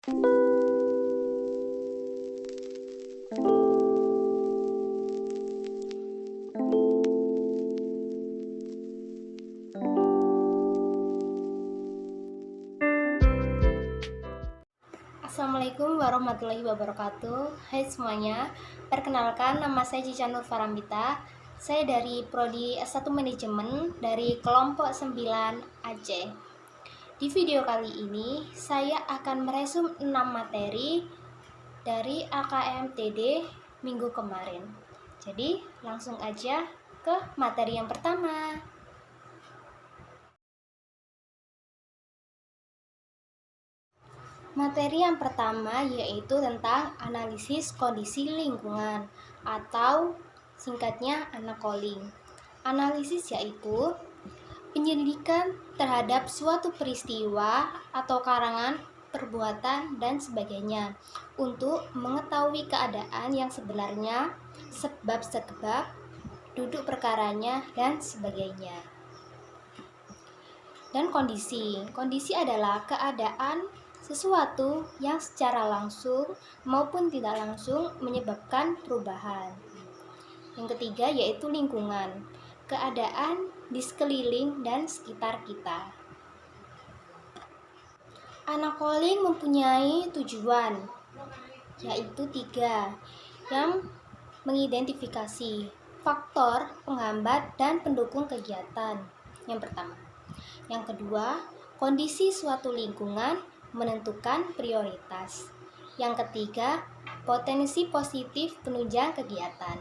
Assalamualaikum warahmatullahi wabarakatuh. Hai semuanya, perkenalkan nama saya Cica Nur Farambita. Saya dari Prodi S1 Manajemen dari kelompok 9 Aceh. Di video kali ini saya akan meresum 6 materi dari AKMTD minggu kemarin. Jadi langsung aja ke materi yang pertama. Materi yang pertama yaitu tentang analisis kondisi lingkungan atau singkatnya ANAKOLING. Analisis yaitu penyelidikan terhadap suatu peristiwa atau karangan, perbuatan, dan sebagainya untuk mengetahui keadaan yang sebenarnya, sebab-sebab, duduk perkaranya, dan sebagainya. Dan kondisi. Kondisi adalah keadaan sesuatu yang secara langsung maupun tidak langsung menyebabkan perubahan. Yang ketiga yaitu lingkungan, keadaan di sekeliling dan sekitar kita. ANAKOLING mempunyai tujuan, yaitu 3, yang mengidentifikasi faktor penghambat dan pendukung kegiatan. Yang pertama. Yang kedua, kondisi suatu lingkungan menentukan prioritas. Yang ketiga, potensi positif penunjang kegiatan.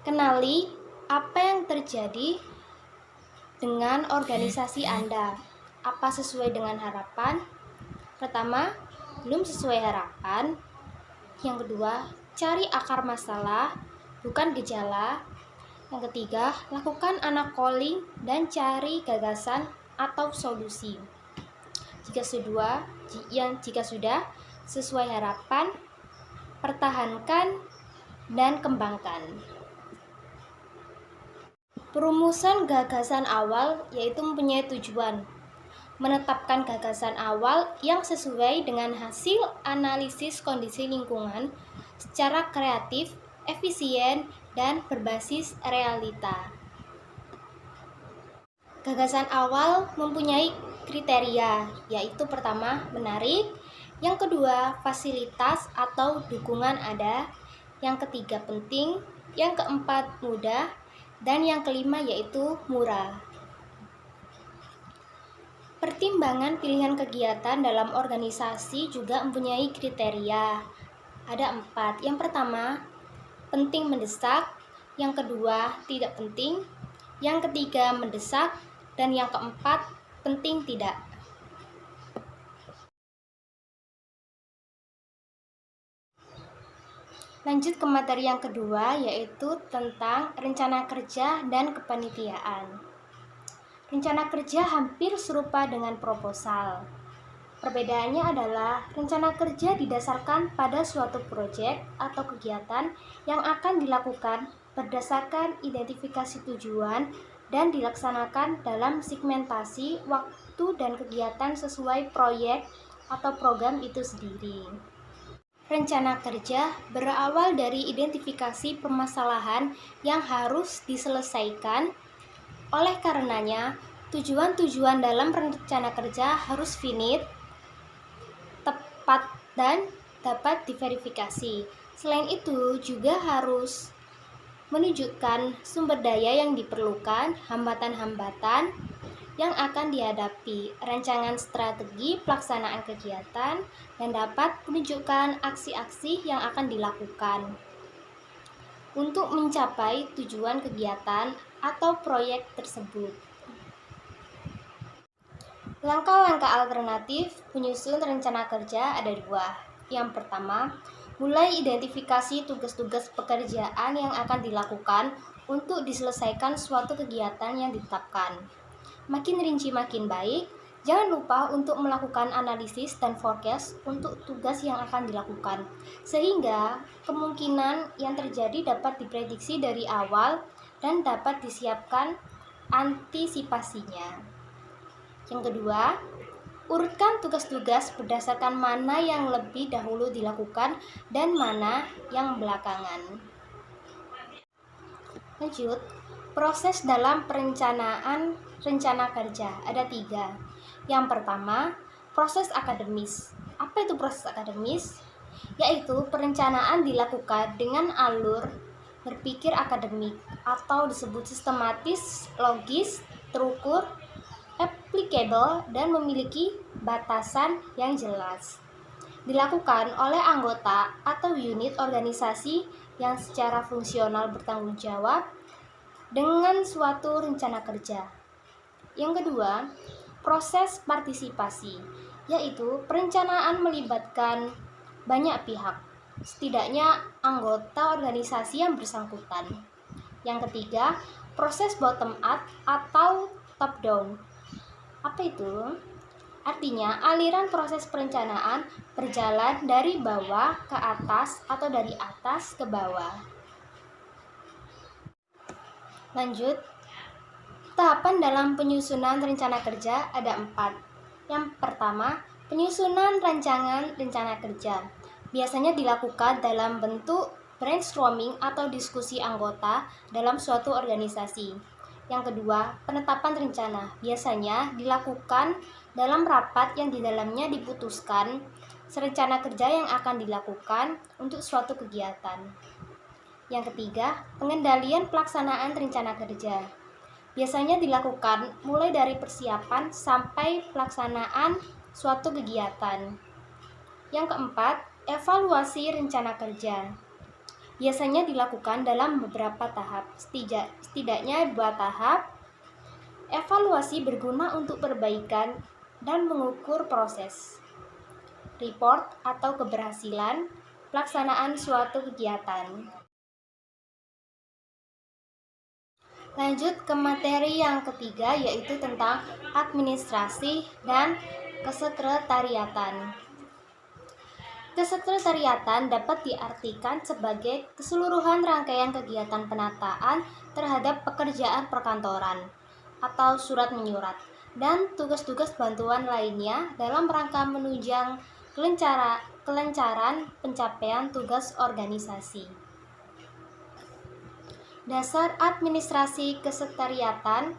Kenali apa yang terjadi dengan organisasi Anda. Apa sesuai dengan harapan? Pertama, belum sesuai harapan. Yang kedua, cari akar masalah, bukan gejala. Yang ketiga, lakukan ANAKOLING dan cari gagasan atau solusi. Jika sudah sesuai harapan, pertahankan dan kembangkan. Perumusan gagasan awal yaitu mempunyai tujuan menetapkan gagasan awal yang sesuai dengan hasil analisis kondisi lingkungan secara kreatif, efisien, dan berbasis realita. Gagasan awal mempunyai kriteria, yaitu pertama, menarik, yang kedua, fasilitas atau dukungan ada, yang ketiga, penting, yang keempat, mudah, dan yang kelima yaitu murah. Pertimbangan pilihan kegiatan dalam organisasi juga mempunyai kriteria. Ada 4. Yang pertama, penting mendesak, yang kedua, tidak penting, yang ketiga, mendesak, dan yang keempat, penting tidak. Lanjut ke materi yang kedua, yaitu tentang rencana kerja dan kepanitiaan. Rencana kerja hampir serupa dengan proposal. Perbedaannya adalah rencana kerja didasarkan pada suatu proyek atau kegiatan yang akan dilakukan berdasarkan identifikasi tujuan dan dilaksanakan dalam segmentasi waktu dan kegiatan sesuai proyek atau program itu sendiri. Rencana kerja berawal dari identifikasi permasalahan yang harus diselesaikan. Oleh karenanya, tujuan-tujuan dalam rencana kerja harus finite, tepat, dan dapat diverifikasi. Selain itu, juga harus menunjukkan sumber daya yang diperlukan, hambatan-hambatan yang akan dihadapi, rancangan strategi pelaksanaan kegiatan, dan dapat menunjukkan aksi-aksi yang akan dilakukan untuk mencapai tujuan kegiatan atau proyek tersebut. Langkah-langkah alternatif penyusun rencana kerja ada 2. Yang pertama, mulai identifikasi tugas-tugas pekerjaan yang akan dilakukan untuk diselesaikan suatu kegiatan yang ditetapkan. Makin rinci makin baik. Jangan lupa untuk melakukan analisis dan forecast untuk tugas yang akan dilakukan, sehingga kemungkinan yang terjadi dapat diprediksi dari awal dan dapat disiapkan antisipasinya. Yang kedua, Urutkan tugas-tugas berdasarkan mana yang lebih dahulu dilakukan dan mana yang belakangan. Lanjut, proses dalam perencanaan rencana kerja ada 3. Yang pertama, proses akademis. Apa itu proses akademis? Yaitu perencanaan dilakukan dengan alur berpikir akademik atau disebut sistematis, logis, terukur, applicable, dan memiliki batasan yang jelas. Dilakukan oleh anggota atau unit organisasi yang secara fungsional bertanggung jawab dengan suatu rencana kerja. Yang kedua, proses partisipasi, yaitu perencanaan melibatkan banyak pihak, setidaknya anggota organisasi yang bersangkutan. Yang ketiga, proses bottom up atau top down. Apa itu? Artinya, aliran proses perencanaan berjalan dari bawah ke atas atau dari atas ke bawah. Lanjut, tahapan dalam penyusunan rencana kerja ada 4. Yang pertama, penyusunan rancangan rencana kerja. Biasanya dilakukan dalam bentuk brainstorming atau diskusi anggota dalam suatu organisasi. Yang kedua, penetapan rencana. Biasanya dilakukan dalam rapat yang di dalamnya diputuskan rencana kerja yang akan dilakukan untuk suatu kegiatan. Yang ketiga, pengendalian pelaksanaan rencana kerja. Biasanya dilakukan mulai dari persiapan sampai pelaksanaan suatu kegiatan. Yang keempat, evaluasi rencana kerja. Biasanya dilakukan dalam beberapa tahap, setidaknya 2 tahap. Evaluasi berguna untuk perbaikan dan mengukur proses, report atau keberhasilan pelaksanaan suatu kegiatan. Lanjut ke materi yang ketiga, yaitu tentang administrasi dan kesekretariatan. Kesekretariatan dapat diartikan sebagai keseluruhan rangkaian kegiatan penataan terhadap pekerjaan perkantoran atau surat menyurat dan tugas-tugas bantuan lainnya dalam rangka menunjang kelancaran pencapaian tugas organisasi. Dasar administrasi kesekretariatan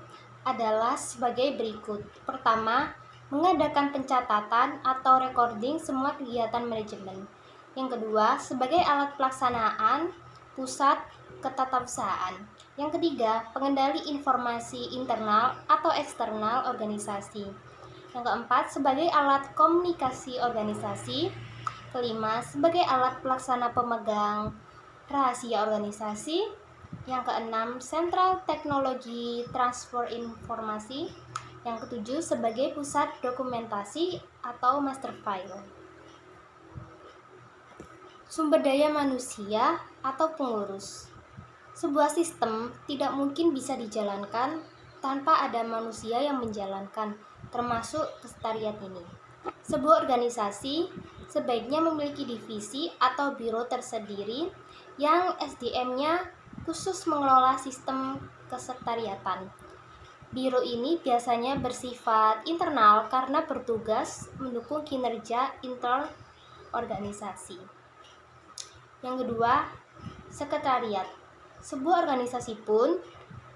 adalah sebagai berikut. Pertama, mengadakan pencatatan atau recording semua kegiatan manajemen. Yang kedua, sebagai alat pelaksanaan pusat ketatausahaan. Yang ketiga, pengendali informasi internal atau eksternal organisasi. Yang keempat, sebagai alat komunikasi organisasi. Kelima, sebagai alat pelaksana pemegang rahasia organisasi. Yang keenam, sentral teknologi transfer informasi. Yang ketujuh, sebagai pusat dokumentasi atau master file. Sumber daya manusia atau pengurus. Sebuah sistem tidak mungkin bisa dijalankan tanpa ada manusia yang menjalankan, termasuk kesekretariat ini. Sebuah organisasi sebaiknya memiliki divisi atau biro tersendiri yang SDM-nya khusus mengelola sistem kesekretariatan. Biro ini biasanya bersifat internal karena bertugas mendukung kinerja intern organisasi. Yang kedua, sekretariat. Sebuah organisasi pun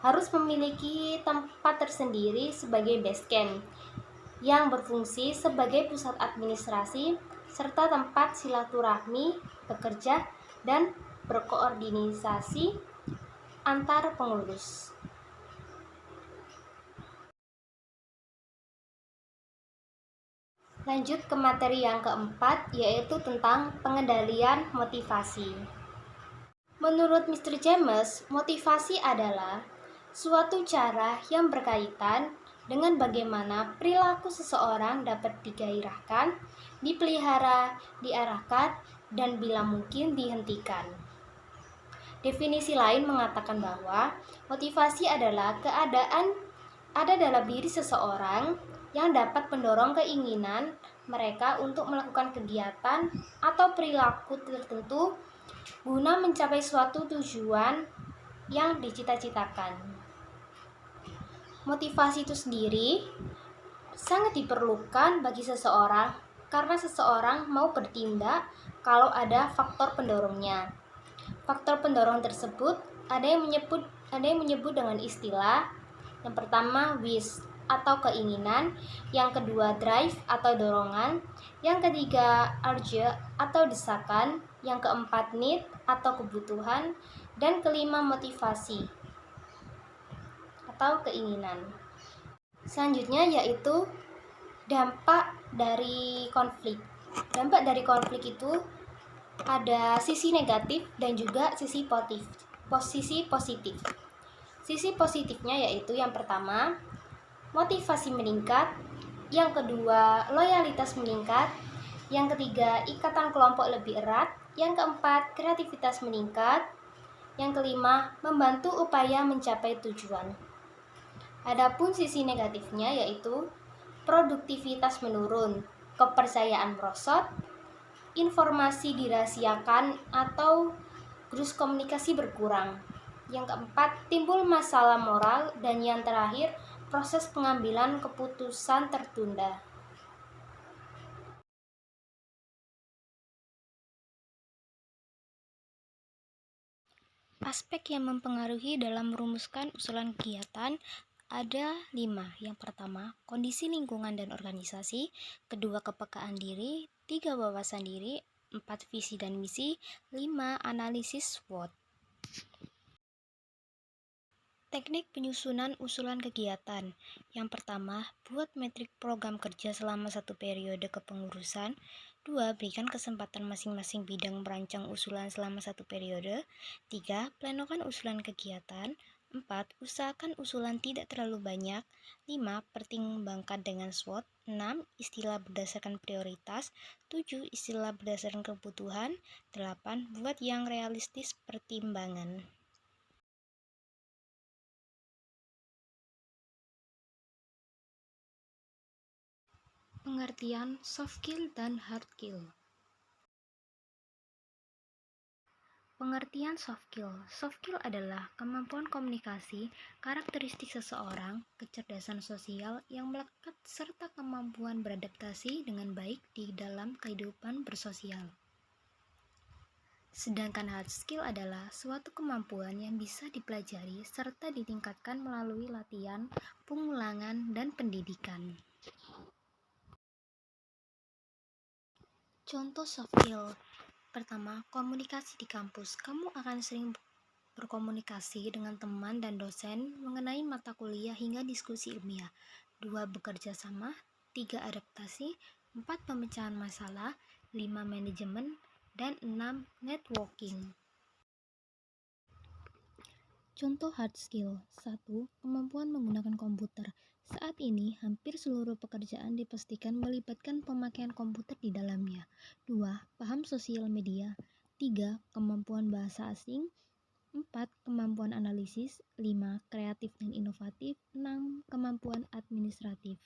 harus memiliki tempat tersendiri sebagai base camp yang berfungsi sebagai pusat administrasi serta tempat silaturahmi, bekerja, dan berkoordinasi antar pengurus. Lanjut ke materi yang keempat, yaitu tentang pengendalian motivasi. Menurut Mr. James, motivasi adalah suatu cara yang berkaitan dengan bagaimana perilaku seseorang dapat digairahkan, dipelihara, diarahkan, dan bila mungkin dihentikan. Definisi lain mengatakan bahwa motivasi adalah keadaan ada dalam diri seseorang yang dapat mendorong keinginan mereka untuk melakukan kegiatan atau perilaku tertentu guna mencapai suatu tujuan yang dicita-citakan. Motivasi itu sendiri sangat diperlukan bagi seseorang karena seseorang mau bertindak kalau ada faktor pendorongnya. Faktor pendorong tersebut ada yang menyebut dengan istilah yang pertama wish atau keinginan, yang kedua drive atau dorongan, yang ketiga urge atau desakan, yang keempat need atau kebutuhan, dan kelima motivasi atau keinginan. Selanjutnya yaitu dampak dari konflik. Dampak dari konflik itu ada sisi negatif dan juga sisi positif. Sisi positifnya yaitu yang pertama, motivasi meningkat, yang kedua, loyalitas meningkat, yang ketiga, ikatan kelompok lebih erat, yang keempat, kreativitas meningkat, yang kelima, membantu upaya mencapai tujuan. Adapun sisi negatifnya yaitu produktivitas menurun, kepercayaan merosot, informasi dirahasiakan atau grup komunikasi berkurang. Yang keempat, timbul masalah moral, dan yang terakhir, proses pengambilan keputusan tertunda. Aspek yang mempengaruhi dalam merumuskan usulan kegiatan ada 5. Yang pertama, kondisi lingkungan dan organisasi. Kedua, kepekaan diri. 3, wawasan diri. 4, visi dan misi. 5, analisis SWOT. Teknik penyusunan usulan kegiatan. Yang pertama, buat metrik program kerja selama 1 periode kepengurusan. 2, berikan kesempatan masing-masing bidang merancang usulan selama 1 periode. 3, planokan usulan kegiatan. 4, usahakan usulan tidak terlalu banyak. 5, pertimbangkan dengan SWOT. 6, istilah berdasarkan prioritas. 7, istilah berdasarkan kebutuhan. 8, buat yang realistis pertimbangan. Pengertian soft skill dan hard skill. Pengertian soft skill. Soft skill adalah kemampuan komunikasi, karakteristik seseorang, kecerdasan sosial yang melekat serta kemampuan beradaptasi dengan baik di dalam kehidupan bersosial. Sedangkan hard skill adalah suatu kemampuan yang bisa dipelajari serta ditingkatkan melalui latihan, pengulangan, dan pendidikan. Contoh soft skill. Pertama, komunikasi di kampus. Kamu akan sering berkomunikasi dengan teman dan dosen mengenai mata kuliah hingga diskusi ilmiah. 2, bekerja sama. 3, adaptasi. 4, pemecahan masalah. 5, manajemen. Dan 6, networking. Contoh hard skill. 1, kemampuan menggunakan komputer. Saat ini, hampir seluruh pekerjaan dipastikan melibatkan pemakaian komputer di dalamnya. 2, paham sosial media. 3, kemampuan bahasa asing. 4, kemampuan analisis. 5, kreatif dan inovatif. 6, kemampuan administratif.